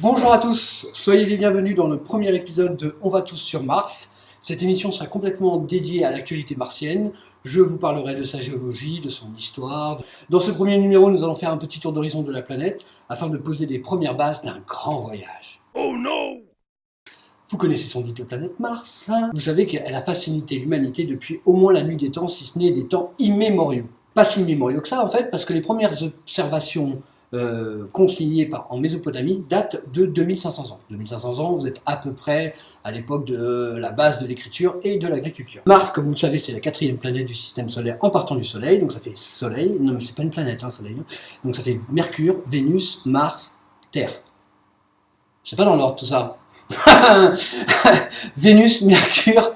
Bonjour à tous, soyez les bienvenus dans le premier épisode de On va tous sur Mars. Cette émission sera complètement dédiée à l'actualité martienne. Je vous parlerai de sa géologie, de son histoire. Dans ce premier numéro, nous allons faire un petit tour d'horizon de la planète afin de poser les premières bases d'un grand voyage. Oh non! Vous connaissez sans doute la planète Mars. Vous savez qu'elle a fasciné l'humanité depuis au moins la nuit des temps, si ce n'est des temps immémoriaux. Pas si immémoriaux que ça en fait, parce que les premières observations consignées en Mésopotamie datent de 2500 ans. 2500 ans, vous êtes à peu près à l'époque de la base de l'écriture et de l'agriculture. Mars, comme vous le savez, c'est la 4e planète du système solaire en partant du Soleil, donc ça fait Soleil, non mais c'est pas une planète, hein, Soleil, donc ça fait Mercure, Vénus, Mars, Terre. C'est pas dans l'ordre tout ça. Vénus, Mercure,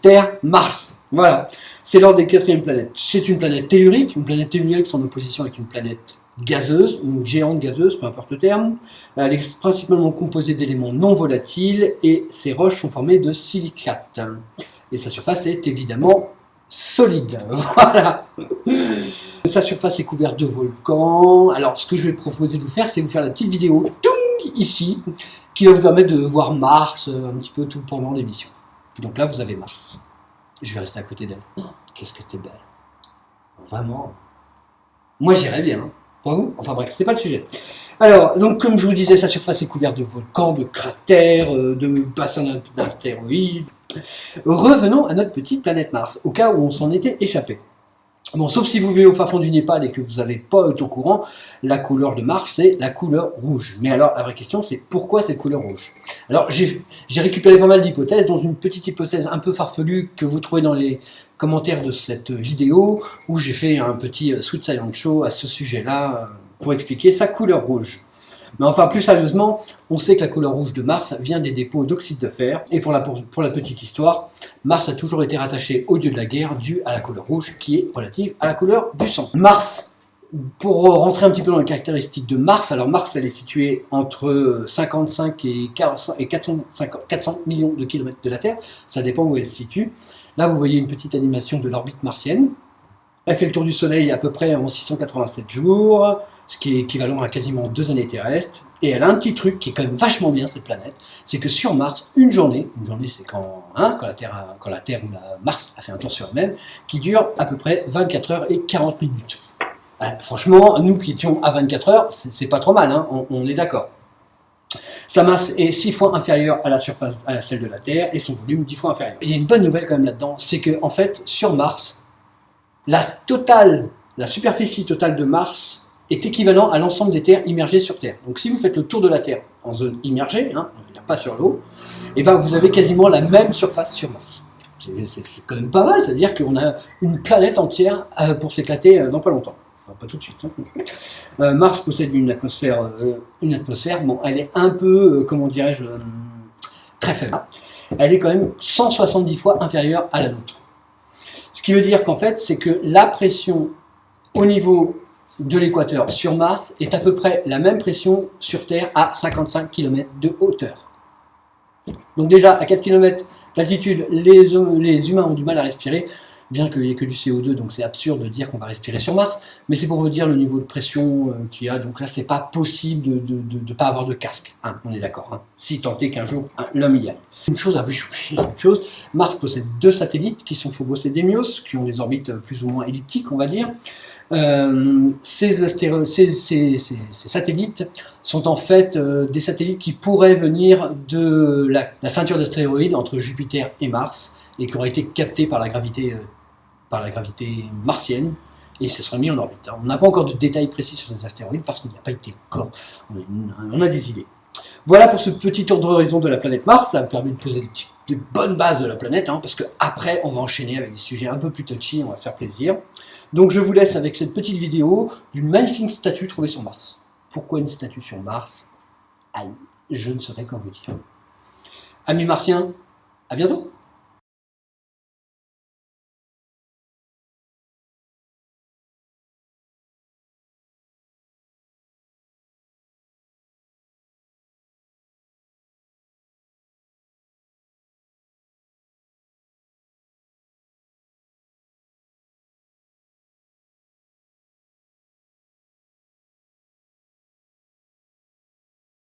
Terre, Mars. Voilà, c'est l'ordre des 4e planètes. C'est une planète tellurique en opposition avec une planète gazeuse, une géante gazeuse, peu importe le terme. Elle est principalement composée d'éléments non volatiles et ses roches sont formées de silicates. Et sa surface est évidemment solide. Voilà. Sa surface est couverte de volcans. Alors, ce que je vais proposer de vous faire, c'est vous faire la petite vidéo ici, qui va vous permettre de voir Mars un petit peu tout pendant l'émission. Donc là, vous avez Mars. Je vais rester à côté d'elle. Oh, qu'est-ce que t'es belle. Vraiment. Moi, j'irais bien. Hein. Pas vous ? Enfin bref, c'est pas le sujet. Alors, donc comme je vous disais, sa surface est couverte de volcans, de cratères, de bassins d'astéroïdes. Revenons à notre petite planète Mars, au cas où on s'en était échappé. Bon, sauf si vous vivez au fin fond du Népal et que vous n'avez pas été au courant, la couleur de Mars, c'est la couleur rouge. Mais alors, la vraie question, c'est pourquoi cette couleur rouge? Alors, j'ai récupéré pas mal d'hypothèses, dont une petite hypothèse un peu farfelue que vous trouvez dans les commentaires de cette vidéo, où j'ai fait un petit Sweet Silent Show à ce sujet-là, pour expliquer sa couleur rouge. Mais enfin, plus sérieusement, on sait que la couleur rouge de Mars vient des dépôts d'oxyde de fer. Et pour la petite histoire, Mars a toujours été rattaché au dieu de la guerre, dû à la couleur rouge, qui est relative à la couleur du sang. Mars, pour rentrer un petit peu dans les caractéristiques de Mars, alors Mars, elle est située entre 55 et 400 millions de kilomètres de la Terre. Ça dépend où elle se situe. Là, vous voyez une petite animation de l'orbite martienne. Elle fait le tour du Soleil à peu près en 687 jours, ce qui est équivalent à quasiment 2 années terrestres. Et elle a un petit truc qui est quand même vachement bien, cette planète, c'est que sur Mars, une journée c'est quand la Terre ou la Mars a fait un tour sur elle-même, qui dure à peu près 24 heures et 40 minutes. Franchement, nous qui étions à 24 heures, c'est pas trop mal, hein, on est d'accord. Sa masse est 6 fois inférieure à celle de la Terre, et son volume 10 fois inférieur. Et il y a une bonne nouvelle quand même là-dedans, c'est que en fait, sur Mars, la superficie totale de Mars est équivalent à l'ensemble des terres immergées sur Terre. Donc si vous faites le tour de la Terre en zone immergée, hein, pas sur l'eau, et ben vous avez quasiment la même surface sur Mars. C'est quand même pas mal, c'est-à-dire qu'on a une planète entière pour s'éclater dans pas longtemps. Enfin, pas tout de suite. Hein. Mars possède une atmosphère, bon, elle est un peu, comment dirais-je, très faible. Elle est quand même 170 fois inférieure à la nôtre. Ce qui veut dire qu'en fait, c'est que la pression au niveau de l'équateur sur Mars est à peu près la même pression sur Terre à 55 km de hauteur. Donc déjà, à 4 km d'altitude, les humains ont du mal à respirer, bien qu'il n'y ait que du CO2, donc c'est absurde de dire qu'on va respirer sur Mars, mais c'est pour vous dire le niveau de pression qu'il y a, donc là c'est pas possible de ne pas avoir de casque, hein, on est d'accord, hein, si tant est qu'un jour l'homme y aille. Une chose, Mars possède 2 satellites qui sont Phobos et Deimos, qui ont des orbites plus ou moins elliptiques, on va dire. Ces satellites sont en fait des satellites qui pourraient venir de la ceinture d'astéroïdes entre Jupiter et Mars, et qui auraient été captés par la gravité martienne, et se seraient mis en orbite. On n'a pas encore de détails précis sur ces astéroïdes, parce qu'il n'y a pas été encore. On a des idées. Voilà pour ce petit tour d'horizon de la planète Mars. Ça me permet de poser des bonnes bases de la planète, hein, parce qu'après, on va enchaîner avec des sujets un peu plus touchy, on va se faire plaisir. Donc je vous laisse avec cette petite vidéo d'une magnifique statue trouvée sur Mars. Pourquoi une statue sur Mars? Aïe, je ne saurais quoi vous dire. Amis martiens, à bientôt.